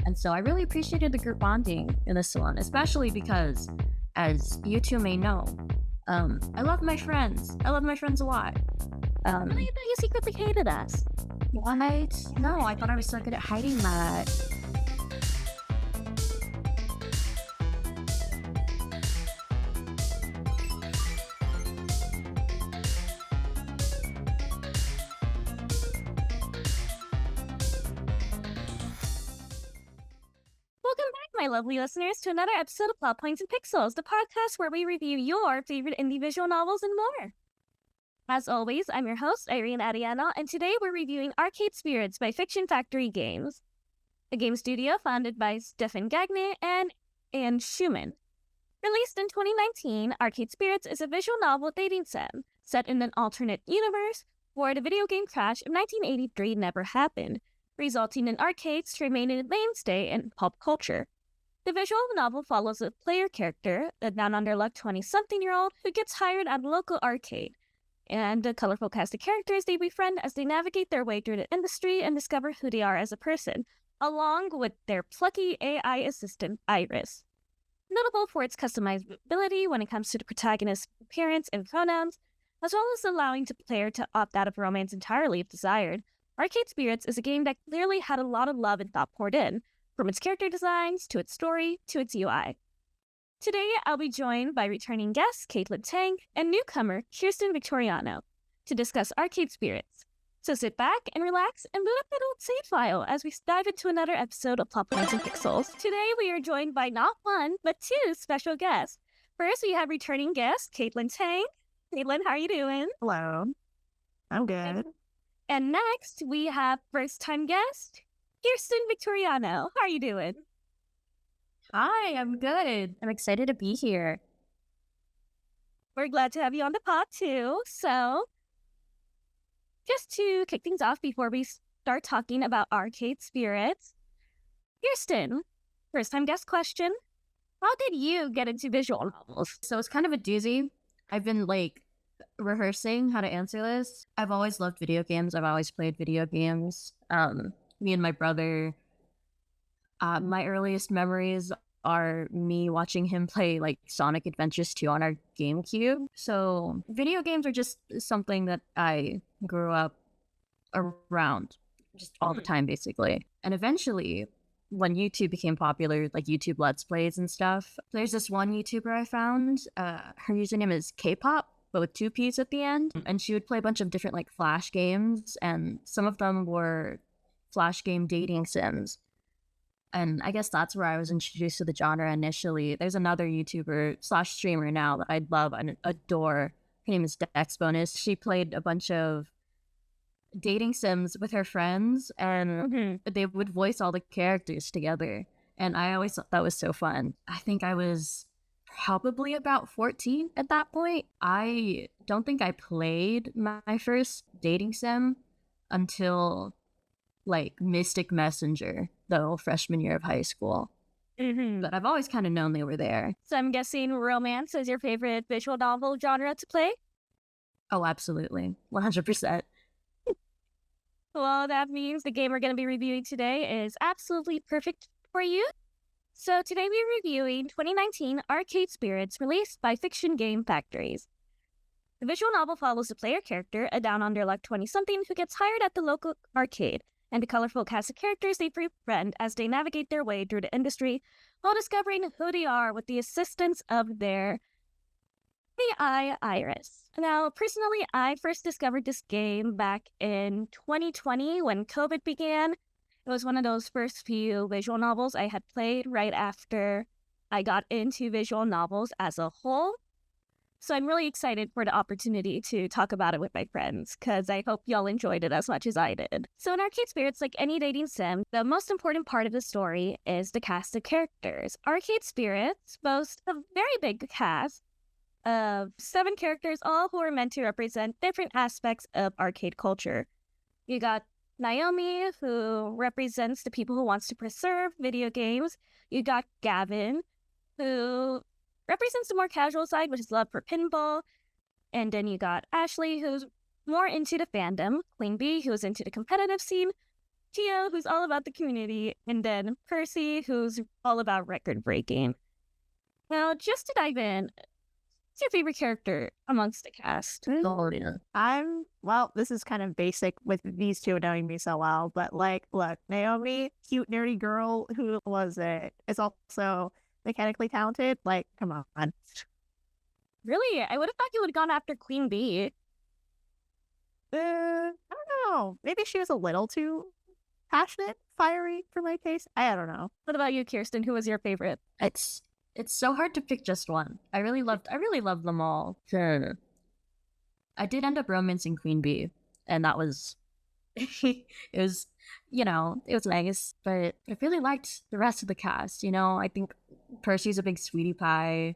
And so I really appreciated the group bonding in this one, especially because, as you two may know, I love my friends. I love my friends a lot. Really? I thought you secretly hated us. What? No, I thought I was so good at hiding that. Welcome back, my lovely listeners, to another episode of Plot Points and Pixels, the podcast where we review your favorite indie visual novels and more. As always, I'm your host, Irene, and today we're reviewing Arcade Spirits by Fiction Factory Games, a game studio founded by Stefan Gagne and Anne Schumann. Released in 2019, Arcade Spirits is a visual novel dating sim set in an alternate universe where the video game crash of 1983 never happened, resulting in arcades to remain a mainstay in pop culture. The visual novel follows a player character, a down-under-luck 20-something-year-old who gets hired at a local arcade, and a colorful cast of characters they befriend as they navigate their way through the industry and discover who they are as a person, along with their plucky AI assistant, Iris. Notable for its customizability when it comes to the protagonist's appearance and pronouns, as well as allowing the player to opt out of romance entirely if desired, Arcade Spirits is a game that clearly had a lot of love and thought poured in, from its character designs, to its story, to its UI. Today, I'll be joined by returning guest Kaitlyn Tang and newcomer Kirsten Victoriano to discuss Arcade Spirits. So sit back and relax and boot up that old save file as we dive into another episode of Plot Points and Pixels. Today, we are joined by not one, but two special guests. First, we have returning guest Kaitlyn Tang. Kaitlyn, how are you doing? Hello. I'm good. And next, we have first-time guest Kirsten Victoriano. How are you doing? Hi, I'm good. I'm excited to be here. We're glad to have you on the pod, too. So, just to kick things off before we start talking about Arcade Spirits, Kirsten, first-time guest question. How did you get into visual novels? So it's kind of a doozy. I've been rehearsing how to answer this. I've always loved video games. I've always played video games. Me and my brother, my earliest memories are me watching him play Sonic Adventures 2 on our GameCube. So video games are just something that I grew up around just all the time, basically. And eventually, when YouTube became popular, YouTube Let's Plays and stuff, there's this one YouTuber I found. Her username is K-pop, but with 2 P's at the end. And she would play a bunch of different Flash games, and some of them were Flash game dating sims. And I guess that's where I was introduced to the genre initially. There's another YouTuber / streamer now that I love and adore. Her name is Dexbonus. She played a bunch of dating sims with her friends, and they would voice all the characters together. And I always thought that was so fun. I think I was probably about 14 at that point. I don't think I played my first dating sim until Mystic Messenger, the freshman year of high school. But I've always kind of known they were there. So I'm guessing romance is your favorite visual novel genre to play? Oh, absolutely. 100%. Well, that means the game we're going to be reviewing today is absolutely perfect for you. So today we're reviewing 2019 Arcade Spirits, released by Fiction Game Factories. The visual novel follows the player character, a down-under-luck 20-something who gets hired at the local arcade, and a colorful cast of characters they befriend as they navigate their way through the industry while discovering who they are with the assistance of their AI Iris. Now, personally, I first discovered this game back in 2020 when COVID began. It was one of those first few visual novels I had played right after I got into visual novels as a whole. So I'm really excited for the opportunity to talk about it with my friends, because I hope y'all enjoyed it as much as I did. So in Arcade Spirits, like any dating sim, the most important part of the story is the cast of characters. Arcade Spirits boasts a very big cast of 7 characters, all who are meant to represent different aspects of arcade culture. You got Naomi, who represents the people who wants to preserve video games. You got Gavin, who represents the more casual side, which is love for pinball. And then you got Ashley, who's more into the fandom. Queen Bee, who's into the competitive scene. Tio, who's all about the community, and then Percy, who's all about record breaking. Now, just to dive in, what's your favorite character amongst the cast? Well, this is kind of basic with these two knowing me so well, but like, look, Naomi, cute, nerdy girl who was is also mechanically talented. Like, come on. Really? I would have thought you would have gone after Queen Bee. I don't know. Maybe she was a little too passionate, fiery for my taste. I don't know. What about you, Kirsten? Who was your favorite? It's so hard to pick just one. I really loved them all. Sure. I did end up romancing Queen Bee, and that was it was it was nice, but I really liked the rest of the cast. I think Percy's a big sweetie pie.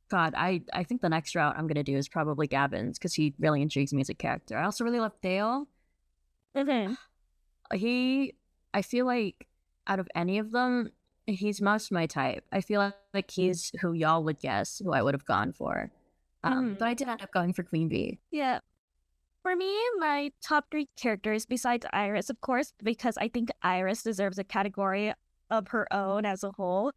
God, I think the next route I'm gonna do is probably Gavin's because he really intrigues me as a character. I also really love Theo. Mm-hmm. I feel like out of any of them, he's most my type. I feel like he's who y'all would guess who I would have gone for. But I did end up going for Queen Bee. Yeah. For me, my top 3 characters, besides Iris, of course, because I think Iris deserves a category of her own as a whole.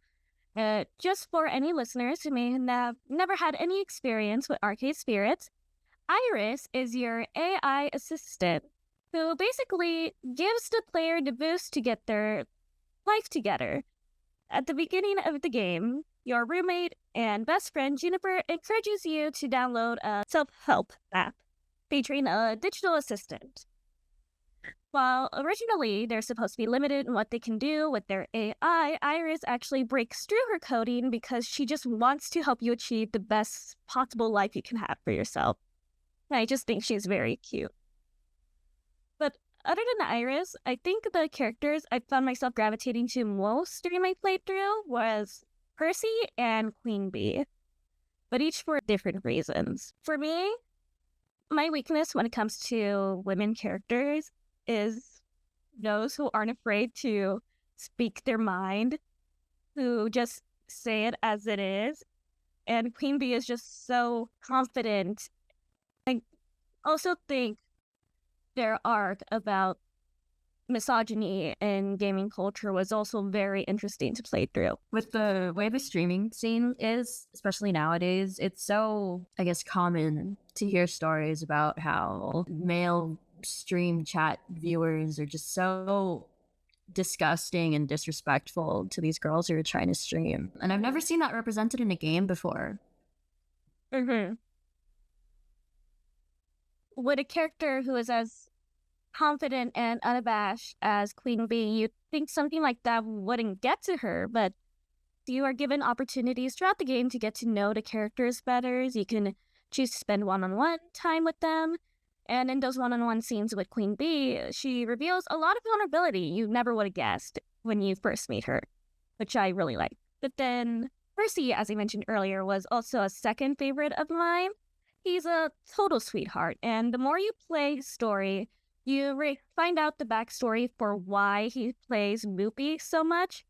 Just for any listeners who may have never had any experience with Arcade Spirits, Iris is your AI assistant who basically gives the player the boost to get their life together. At the beginning of the game, your roommate and best friend Juniper encourages you to download a self-help app featuring a digital assistant. While originally they're supposed to be limited in what they can do with their AI, Iris actually breaks through her coding because she just wants to help you achieve the best possible life you can have for yourself. I just think she's very cute. But other than Iris, I think the characters I found myself gravitating to most during my playthrough was Percy and Queen Bee, but each for different reasons. For me, my weakness when it comes to women characters is those who aren't afraid to speak their mind, who just say it as it is. And Queen Bee is just so confident. I also think their arc about misogyny in gaming culture was also very interesting to play through. With the way the streaming scene is, especially nowadays, it's so, I guess, common to hear stories about how male stream chat viewers are just so disgusting and disrespectful to these girls who are trying to stream. And I've never seen that represented in a game before. Mm-hmm. With a character who is as confident and unabashed as Queen Bee, you'd think something like that wouldn't get to her, but you are given opportunities throughout the game to get to know the characters better. You can choose to spend one-on-one time with them, and in those one-on-one scenes with Queen Bee, she reveals a lot of vulnerability you never would have guessed when you first meet her, which I really like. But then Percy, as I mentioned earlier, was also a second favorite of mine. He's a total sweetheart, and the more you play his story, you find out the backstory for why he plays Moopy so much.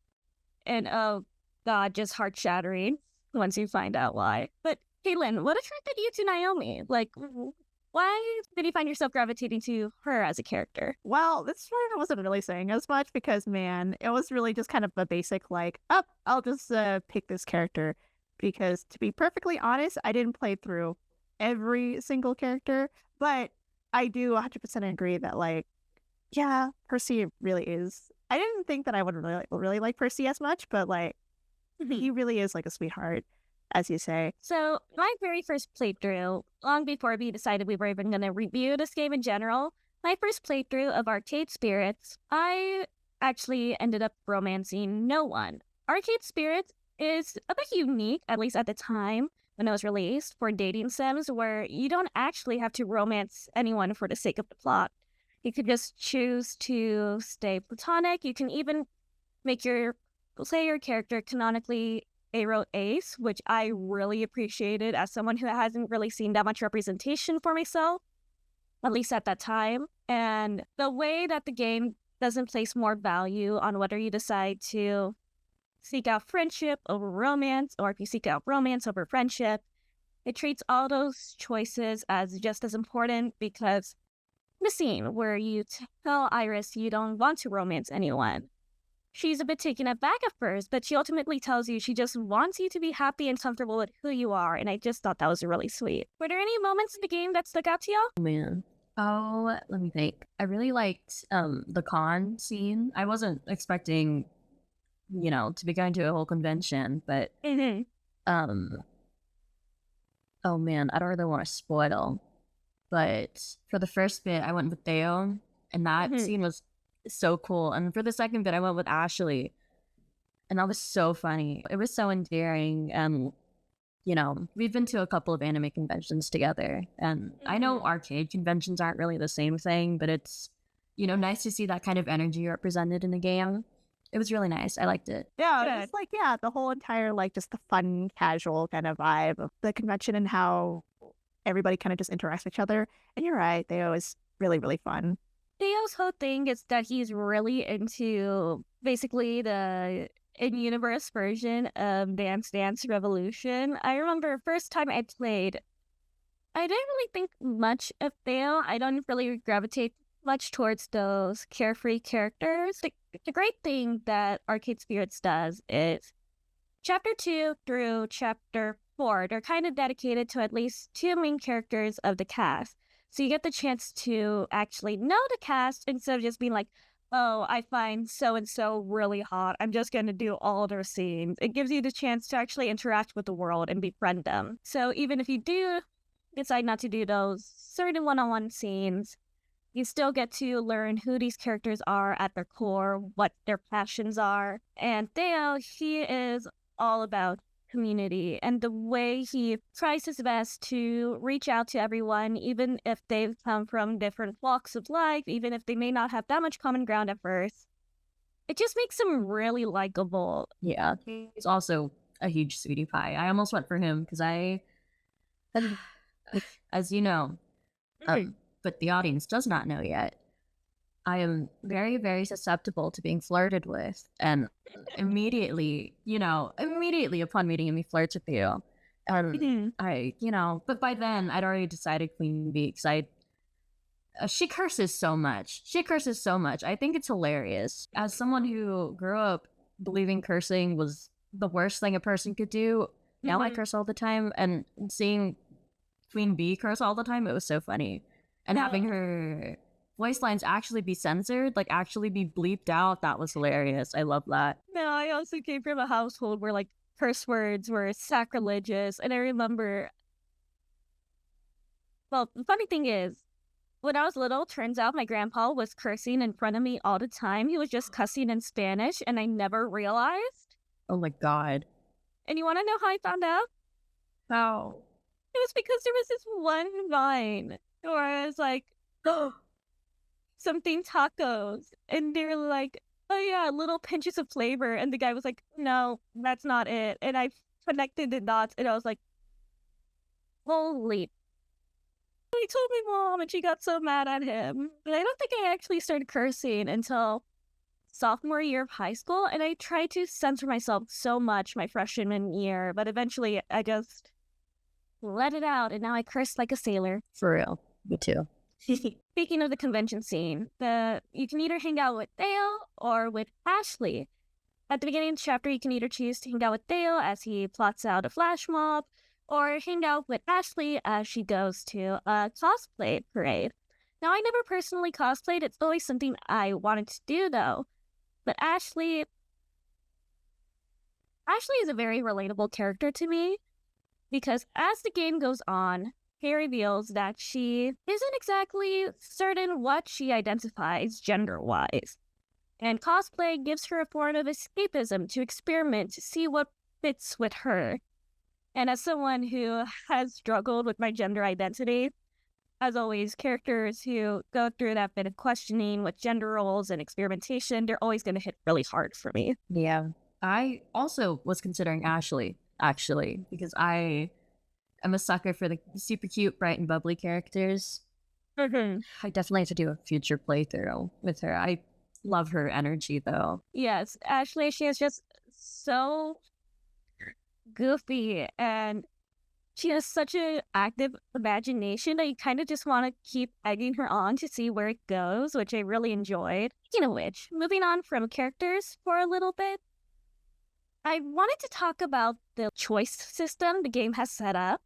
And oh god, just heart-shattering once you find out why. But Kaitlyn, what attracted you to Naomi? Like, why did you find yourself gravitating to her as a character? Well, this one I wasn't really saying as much because, man, it was really just kind of a basic, like, I'll just pick this character. Because to be perfectly honest, I didn't play through every single character, but I do 100% agree that, like, yeah, Percy really is. I didn't think that I would really like Percy as much, but, like, he really is, like, a sweetheart, as you say. So, my very first playthrough, long before we decided we were even going to review this game in general, my first playthrough of Arcade Spirits, I actually ended up romancing no one. Arcade Spirits is a bit unique, at least at the time when it was released, for dating sims where you don't actually have to romance anyone for the sake of the plot. You could just choose to stay platonic. You can even make your player character canonically a ace, which I really appreciated as someone who hasn't really seen that much representation for myself, at least at that time. And the way that the game doesn't place more value on whether you decide to seek out friendship over romance, or if you seek out romance over friendship, it treats all those choices as just as important, because the scene where you tell Iris you don't want to romance anyone. She's a bit taken aback at first, but she ultimately tells you she just wants you to be happy and comfortable with who you are, and I just thought that was really sweet. Were there any moments in the game that stuck out to y'all? Oh, man. Oh, let me think. I really liked the con scene. I wasn't expecting, to be going to a whole convention, but oh man, I don't really want to spoil. But for the first bit, I went with Theo, and that scene was so cool. And for the second bit, I went with Ashley, and that was so funny. It was so endearing. And we've been to a couple of anime conventions together, and I know arcade conventions aren't really the same thing, but it's nice to see that kind of energy represented in a game. It was really nice. I liked it. Yeah, it's like, the whole entire, like, just the fun, casual kind of vibe of the convention and how everybody kind of just interacts with each other. And you're right, they always really, really fun. Theo's whole thing is that he's really into basically the in-universe version of Dance Dance Revolution. I remember first time I played, I didn't really think much of Theo. I don't really gravitate much towards those carefree characters. The great thing that Arcade Spirits does is Chapter 2 through Chapter 4, they're kind of dedicated to at least 2 main characters of the cast. So you get the chance to actually know the cast instead of just being like, oh, I find so-and-so really hot, I'm just going to do all their scenes. It gives you the chance to actually interact with the world and befriend them. So even if you do decide not to do those certain one-on-one scenes, you still get to learn who these characters are at their core, what their passions are. And Theo, he is all about community and the way he tries his best to reach out to everyone, even if they've come from different walks of life, even if they may not have that much common ground at first. It just makes him really likable. Yeah, he's also a huge sweetie pie. I almost went for him because as you know, but the audience does not know yet, I am very, very susceptible to being flirted with. And immediately upon meeting him, he flirts with you. And but by then I'd already decided Queen Bee because she curses so much. I think it's hilarious. As someone who grew up believing cursing was the worst thing a person could do, now I curse all the time. And seeing Queen Bee curse all the time, it was so funny. And having her voice lines actually be censored, like actually be bleeped out, that was hilarious. I love that. No, I also came from a household where like curse words were sacrilegious. And I remember, well, the funny thing is, when I was little, turns out my grandpa was cursing in front of me all the time. He was just cussing in Spanish, and I never realized. Oh my God. And you want to know how I found out? How? It was because there was this one line where I was like, oh, something tacos. And they're like, oh yeah, little pinches of flavor. And the guy was like, no, that's not it. And I connected the dots, and I was like, holy. I told my mom, and she got so mad at him. But I don't think I actually started cursing until sophomore year of high school. And I tried to censor myself so much my freshman year. But eventually I just let it out, and now I curse like a sailor. For real. Me too. Speaking of the convention scene, you can either hang out with Theo or with Ashley. At the beginning of the chapter, you can either choose to hang out with Theo as he plots out a flash mob, or hang out with Ashley as she goes to a cosplay parade. Now, I never personally cosplayed. It's always something I wanted to do, though. But Ashley is a very relatable character to me, because as the game goes on, he reveals that she isn't exactly certain what she identifies gender-wise. And cosplay gives her a form of escapism to experiment to see what fits with her. And as someone who has struggled with my gender identity, as always, characters who go through that bit of questioning with gender roles and experimentation, they're always going to hit really hard for me. Yeah. I also was considering Ashley, actually, because I am a sucker for the super cute, bright, and bubbly characters. I definitely have to do a future playthrough with her. I love her energy, though. Yes, Ashley, she is just so goofy and She has such an active imagination that you kind of just want to keep egging her on to see where it goes, which I really enjoyed. Speaking of which, moving on from characters for a little bit, I wanted to talk about the choice system the game has set up,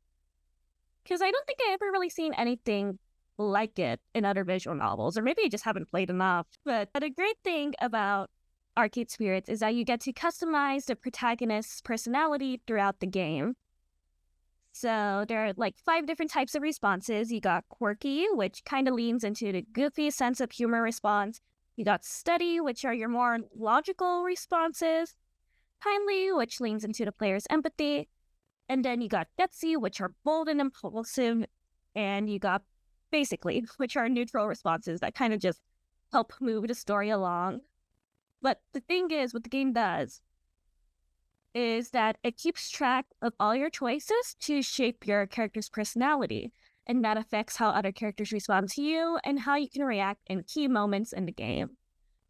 because I don't think I ever really seen anything like it in other visual novels, or maybe I just haven't played enough. But a great thing about Arcade Spirits is that you get to customize the protagonist's personality throughout the game. So there are like 5 different types of responses. You got quirky, which kind of leans into the goofy sense of humor response. You got steady, which are your more logical responses. Kindly, which leans into the player's empathy. And then you got gutsy, which are bold and impulsive. And you got basically, which are neutral responses that kind of just help move the story along. But the thing is, what the game does is that it keeps track of all your choices to shape your character's personality, and that affects how other characters respond to you and how you can react in key moments in the game.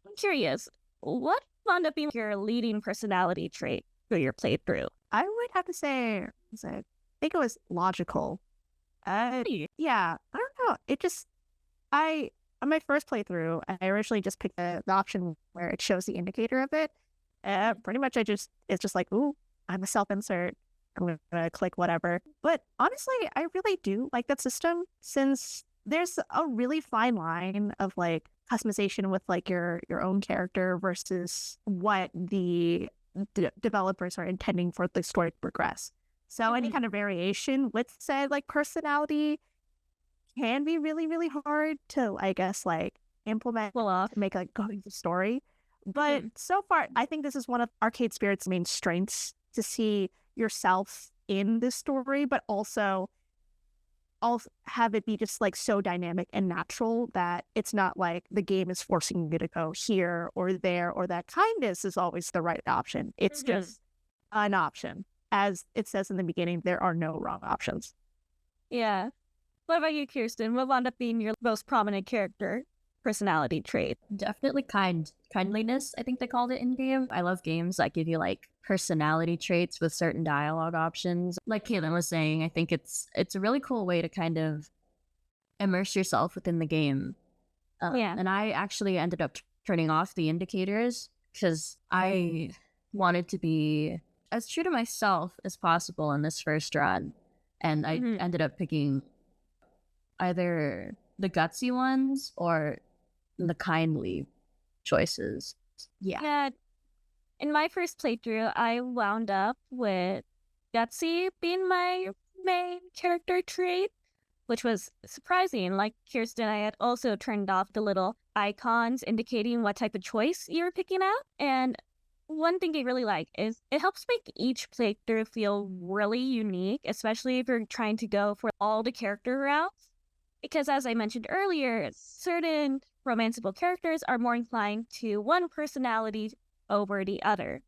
I'm curious, what wound up being your leading personality trait through your playthrough? I would have to say, I think it was logical. Yeah, I don't know. It just, on my first playthrough, I originally just picked the option where it shows the indicator of it. Pretty much it's just like, ooh, I'm a self-insert. I'm gonna click whatever. But honestly, I really do like that system, since there's a really fine line of like customization with like your own character versus what the developers are intending for the story to progress. So any kind of variation with said like personality can be really, really hard to, I guess, like implement to make like going the story. But so far, I think this is one of Arcade Spirits' main strengths, to see yourself in this story, but also have it be just like so dynamic and natural that it's not like the game is forcing you to go here or there, or that kindness is always the right option. It's just an option. As it says in the beginning, there are no wrong options. Yeah. What about you, Kirsten? What wound up being your most prominent character personality trait? Definitely kindliness, I think they called it in game. I love games that give you like personality traits with certain dialogue options. Like Kaitlyn was saying, I think it's a really cool way to kind of immerse yourself within the game. And I actually ended up turning off the indicators because I wanted to be as true to myself as possible in this first run. And I ended up picking either the gutsy ones or the kindly choices. Yeah. In my first playthrough, I wound up with gutsy being my main character trait, which was surprising. Like Kirsten, I had also turned off the little icons indicating what type of choice you were picking out. And one thing I really like is it helps make each playthrough feel really unique, especially if you're trying to go for all the character routes. Because as I mentioned earlier, certain romanceable characters are more inclined to one personality over the other.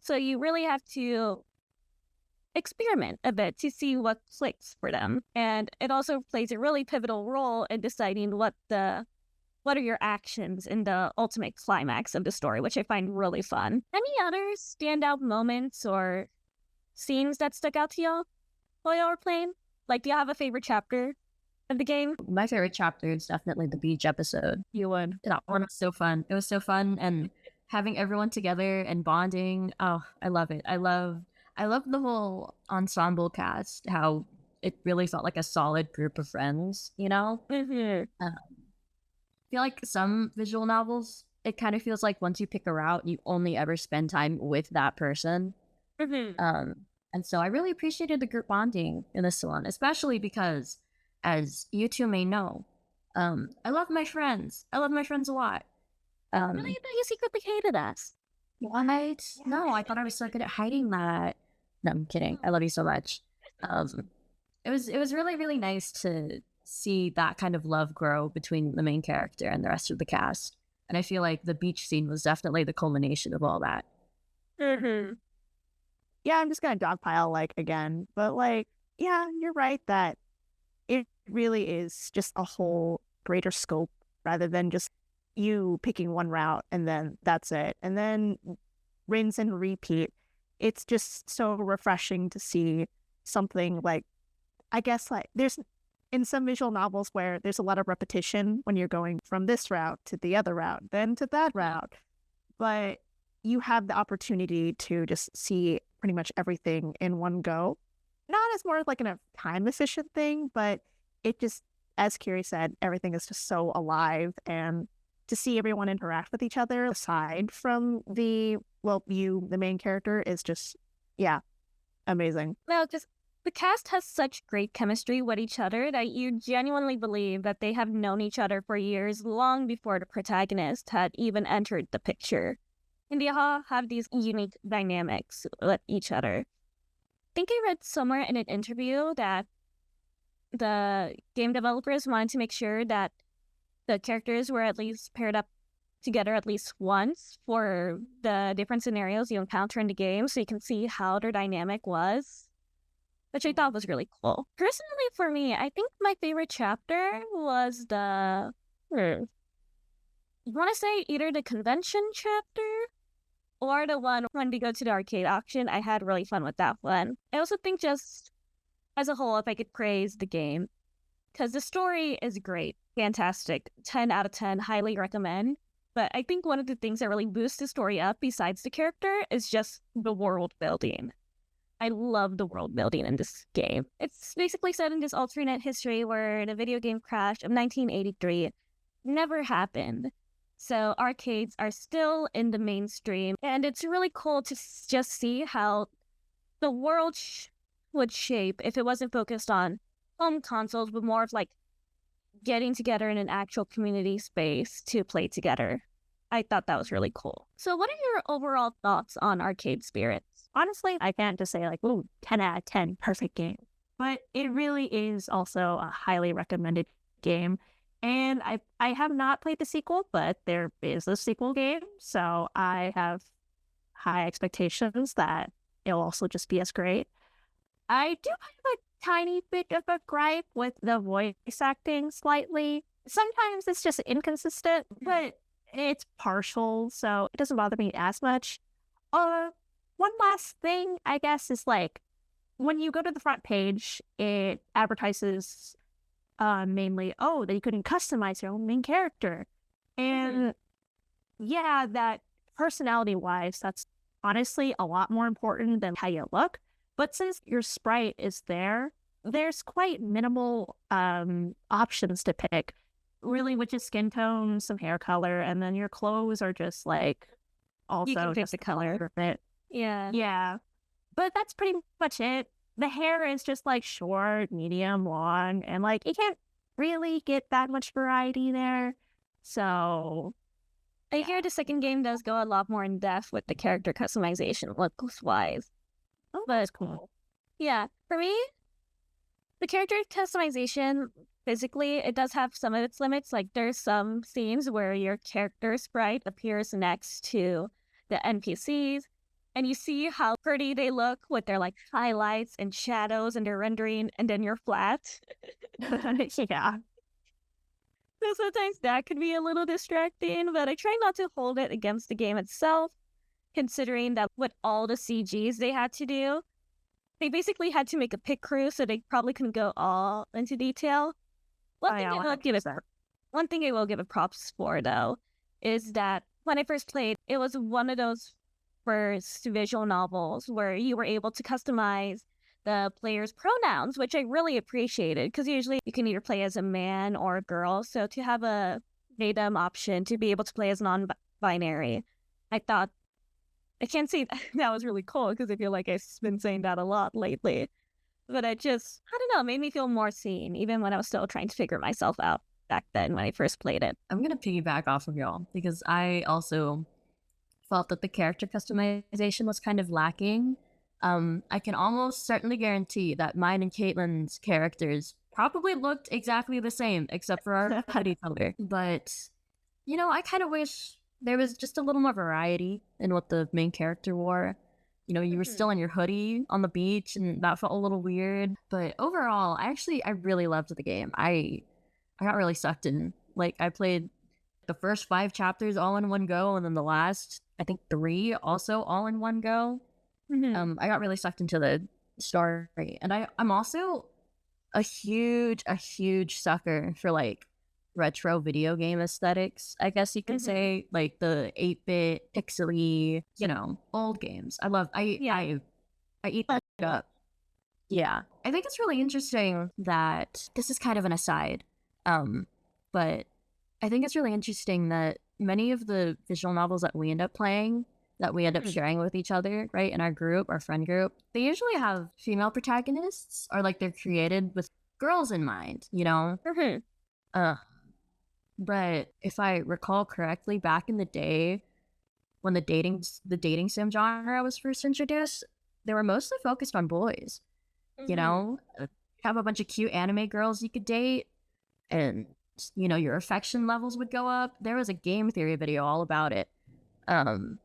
So you really have to experiment a bit to see what clicks for them. And it also plays a really pivotal role in deciding what are your actions in the ultimate climax of the story, which I find really fun. Any other standout moments or scenes that stuck out to y'all while y'all were playing? Like, do you have a favorite chapter of the game? My favorite chapter is definitely the beach episode. You would. That one was so fun. It was so fun, and having everyone together and bonding. Oh, I love it. I love the whole ensemble cast. How it really felt like a solid group of friends. You know. I feel like some visual novels, it kind of feels like once you pick a route, you only ever spend time with that person. And so I really appreciated the group bonding in this one, especially because, as you two may know, I love my friends. I love my friends a lot. Really? I thought you secretly hated us. What? No, I thought I was so good at hiding that. No, I'm kidding. I love you so much. It was really, really nice to see that kind of love grow between the main character and the rest of the cast. And I feel like the beach scene was definitely the culmination of all that. Yeah, I'm just gonna dogpile like again, but like, yeah, you're right that it really is just a whole greater scope rather than just you picking one route and then that's it. And then rinse and repeat. It's just so refreshing to see something like I guess like there's in some visual novels where there's a lot of repetition when you're going from this route to the other route, then to that route. But you have the opportunity to just see pretty much everything in one go. Not as more like a time efficient thing, but it just, as Kiri said, everything is just so alive, and to see everyone interact with each other aside from the main character is just, yeah, amazing. No, just the cast has such great chemistry with each other that you genuinely believe that they have known each other for years, long before the protagonist had even entered the picture. And they all have these unique dynamics with each other. I think I read somewhere in an interview that the game developers wanted to make sure that the characters were at least paired up together at least once for the different scenarios you encounter in the game, so you can see how their dynamic was, which I thought was really cool. Personally, for me, I think my favorite chapter was I want to say either the convention chapter or the one when they go to the arcade auction. I had really fun with that one. I also think just as a whole, if I could praise the game, because the story is great, fantastic, 10 out of 10, highly recommend. But I think one of the things that really boosts the story up besides the character is just the world building. I love the world building in this game. It's basically set in this alternate history where the video game crash of 1983 never happened. So arcades are still in the mainstream, and it's really cool to just see how the world would shape if it wasn't focused on home consoles, but more of like getting together in an actual community space to play together. I thought that was really cool. So what are your overall thoughts on Arcade Spirits? Honestly, I can't just say like, ooh, 10 out of 10, perfect game. But it really is also a highly recommended game. And I have not played the sequel, but there is a sequel game. So I have high expectations that it'll also just be as great. I do have a tiny bit of a gripe with the voice acting slightly. Sometimes it's just inconsistent, but it's partial, so it doesn't bother me as much. One last thing, I guess, is like when you go to the front page, it advertises mainly, that you couldn't customize your own main character. And yeah, that personality-wise, that's honestly a lot more important than how you look. But since your sprite is there, there's quite minimal options to pick. Really, which is skin tone, some hair color, and then your clothes are just like also You can pick just the color. of it. Yeah. Yeah. But that's pretty much it. The hair is just like short, medium, long, and like you can't really get that much variety there. So I hear the second game does go a lot more in depth with the character customization looks-wise. but it's cool. Yeah, for me, the character customization, physically, it does have some of its limits. Like, there's some scenes where your character sprite appears next to the NPCs, and you see how pretty they look with their, like, highlights and shadows and their rendering, and then you're flat. Yeah. So sometimes that could be a little distracting, but I try not to hold it against the game itself, considering that with all the CGs they had to do, they basically had to make a pit crew, so they probably couldn't go all into detail. One thing I will give it props for, though, is that when I first played, it was one of those first visual novels where you were able to customize the player's pronouns, which I really appreciated, because usually you can either play as a man or a girl, so to have a datum option to be able to play as non-binary, I thought, I can't say that was really cool, because I feel like I've been saying that a lot lately. But I don't know, made me feel more seen, even when I was still trying to figure myself out back then when I first played it. I'm going to piggyback off of y'all because I also felt that the character customization was kind of lacking. I can almost certainly guarantee that mine and Kaitlyn's characters probably looked exactly the same, except for our hoodie color. But, you know, I kind of wish there was just a little more variety in what the main character wore. You know, you were still in your hoodie on the beach, and that felt a little weird. But overall, I really loved the game. I got really sucked in. Like, I played the first 5 chapters all in one go, and then the last, I think 3 also all in one go. I got really sucked into the story. And I'm also a huge sucker for like retro video game aesthetics, I guess you could say, like the 8-bit pixely, old games. I eat that up. Yeah. I think it's really interesting that this is kind of an aside. But I think it's really interesting that many of the visual novels that we end up playing, that we end up sharing with each other, right, in our group, our friend group, they usually have female protagonists, or like they're created with girls in mind, But if I recall correctly, back in the day when the dating sim genre was first introduced, they were mostly focused on boys. Have a bunch of cute anime girls you could date, and your affection levels would go up. There was a game theory video all about it. And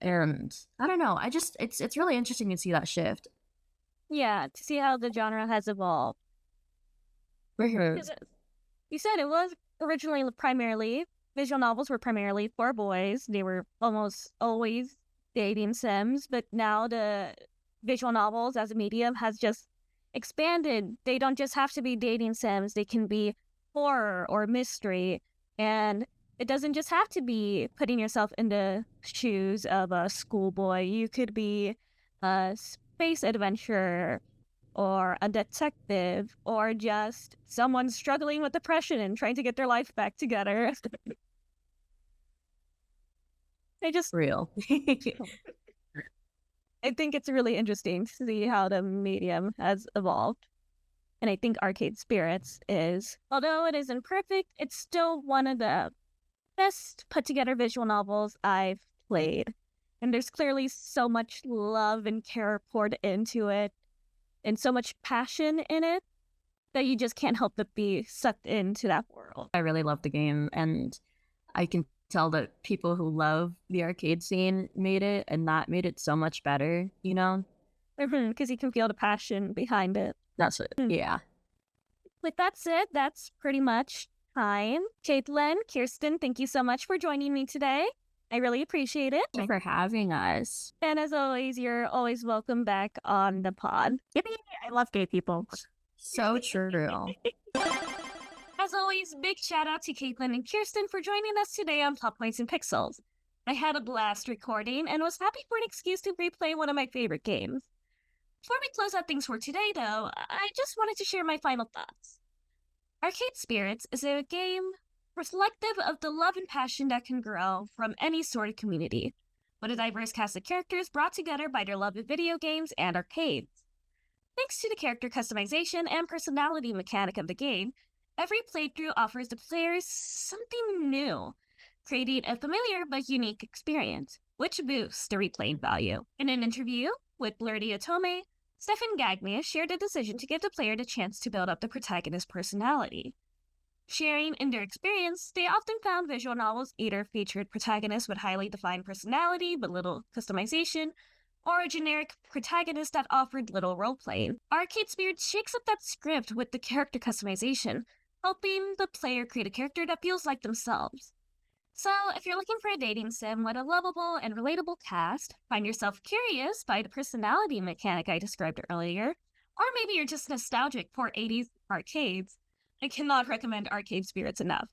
I don't know. It's really interesting to see that shift. Yeah, to see how the genre has evolved. You said it was originally visual novels were primarily for boys. They were almost always dating sims, but now the visual novels as a medium has just expanded. They don't just have to be dating sims. They can be horror or mystery, and it doesn't just have to be putting yourself in the shoes of a schoolboy. You could be a space adventurer, or a detective, or just someone struggling with depression and trying to get their life back together. Real. I think it's really interesting to see how the medium has evolved. And I think Arcade Spirits is, although it isn't perfect, it's still one of the best put together visual novels I've played. And there's clearly so much love and care poured into it, and so much passion in it, that you just can't help but be sucked into that world. I really love the game, and I can tell that people who love the arcade scene made it, and that made it so much better, Because you can feel the passion behind it. That's it. Yeah. With that said, that's pretty much time. Kaitlyn, Kirsten, thank you so much for joining me today. I really appreciate it. Thank you for having us. And as always, you're always welcome back on the pod. Yippee! I love gay people. So true. As always, big shout out to Kaitlyn and Kirsten for joining us today on Plot Points and Pixels. I had a blast recording and was happy for an excuse to replay one of my favorite games. Before we close out things for today, though, I just wanted to share my final thoughts. Arcade Spirits is a game reflective of the love and passion that can grow from any sort of community, with a diverse cast of characters brought together by their love of video games and arcades. Thanks to the character customization and personality mechanic of the game, every playthrough offers the players something new, creating a familiar but unique experience, which boosts the replaying value. In an interview with Blurdy Otome, Stefan Gagné shared the decision to give the player the chance to build up the protagonist's personality. Sharing in their experience, they often found visual novels either featured protagonists with highly defined personality but little customization, or a generic protagonist that offered little role-playing. Arcade Spirits shakes up that script with the character customization, helping the player create a character that feels like themselves. So, if you're looking for a dating sim with a lovable and relatable cast, find yourself curious by the personality mechanic I described earlier, or maybe you're just nostalgic for 80s arcades, I cannot recommend Arcade Spirits enough.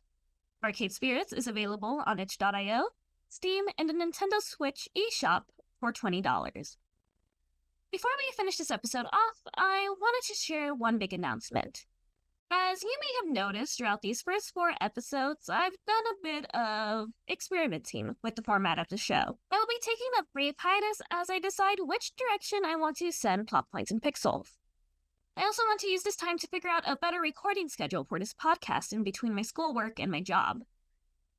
Arcade Spirits is available on itch.io, Steam, and the Nintendo Switch eShop for $20. Before we finish this episode off, I wanted to share one big announcement. As you may have noticed throughout these first 4 episodes, I've done a bit of experimenting with the format of the show. I will be taking a brief hiatus as I decide which direction I want to send Plot Points and Pixels. I also want to use this time to figure out a better recording schedule for this podcast in between my schoolwork and my job,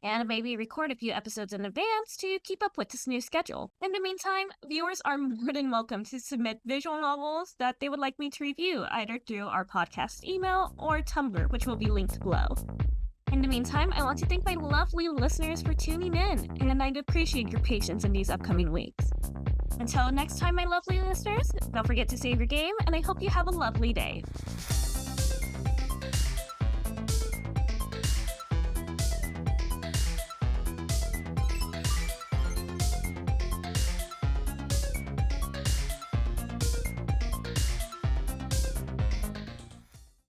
and maybe record a few episodes in advance to keep up with this new schedule. In the meantime, viewers are more than welcome to submit visual novels that they would like me to review, either through our podcast email or Tumblr, which will be linked below. In the meantime, I want to thank my lovely listeners for tuning in, and I'd appreciate your patience in these upcoming weeks. Until next time, my lovely listeners, don't forget to save your game, and I hope you have a lovely day.